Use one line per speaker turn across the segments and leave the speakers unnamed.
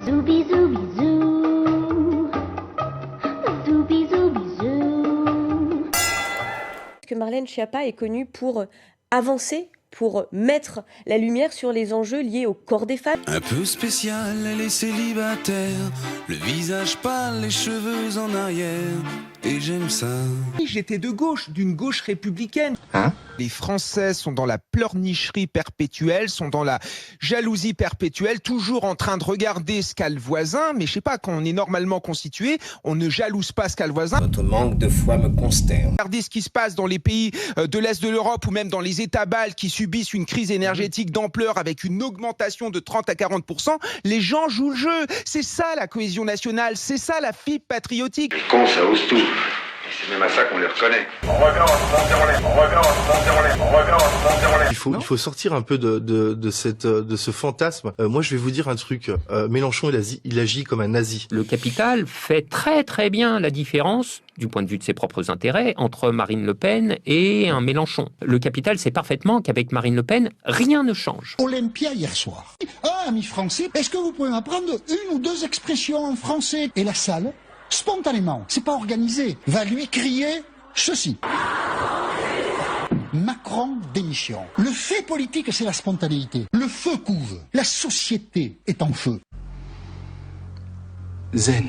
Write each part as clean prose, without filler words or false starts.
Zoubi zoubi zou. Zoubi zoubi zou.
Que Marlène Schiappa est connue pour avancer, pour mettre la lumière sur les enjeux liés au corps des femmes.
Un peu spécial, elle est célibataire, le visage pâle, les cheveux en arrière, et j'aime ça.
J'étais de gauche, d'une gauche républicaine.
Hein ?
Les Français sont dans la pleurnicherie perpétuelle, sont dans la jalousie perpétuelle, toujours en train de regarder ce qu'a le voisin. Mais je sais pas, quand on est normalement constitué, on ne jalouse pas ce qu'a le voisin.
Votre manque de foi me consterne.
Regardez ce qui se passe dans les pays de l'Est de l'Europe ou même dans les États baltes qui subissent une crise énergétique d'ampleur avec une augmentation de 30 à 40%. Les gens jouent le jeu. C'est ça la cohésion nationale, c'est ça la fibre patriotique.
Les cons, ça ose tout. Et c'est même à ça qu'on les reconnaît.
Il faut sortir un peu de ce fantasme. Moi, je vais vous dire un truc. Mélenchon, il agit comme un nazi.
Le Capital fait très très bien la différence, du point de vue de ses propres intérêts, entre Marine Le Pen et un Mélenchon. Le Capital sait parfaitement qu'avec Marine Le Pen, rien ne change.
Olympia hier soir. Ah, amis français, est-ce que vous pouvez m'apprendre une ou deux expressions en français? Et la salle, spontanément, c'est pas organisé, va lui crier ceci. Macron démission. Le fait politique, c'est la spontanéité. Le feu couve. La société est en feu.
Zen.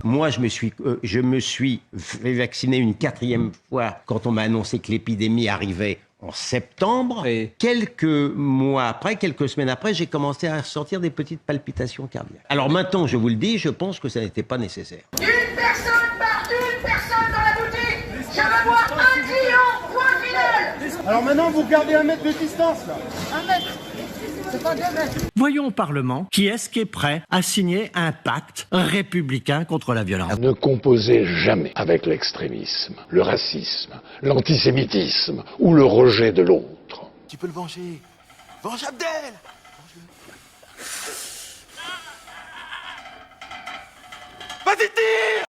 Moi, je me suis fait vacciner une 4e fois quand on m'a annoncé que l'épidémie arrivait en septembre.
Oui.
Quelques mois après, quelques semaines après, j'ai commencé à ressentir des petites palpitations cardiaques. Alors maintenant, je vous le dis, je pense que ça n'était pas nécessaire.
Une personne par une personne dans la boutique. Je veux voir un client, point final.
Alors maintenant, vous gardez 1 mètre de distance, là.
1 mètre. C'est pas 2 mètres.
Voyons au Parlement qui est-ce qui est prêt à signer un pacte républicain contre la violence.
Ne composez jamais avec l'extrémisme, le racisme, l'antisémitisme ou le rejet de l'autre.
Tu peux le venger. Venge Abdel. Vas-y, tire.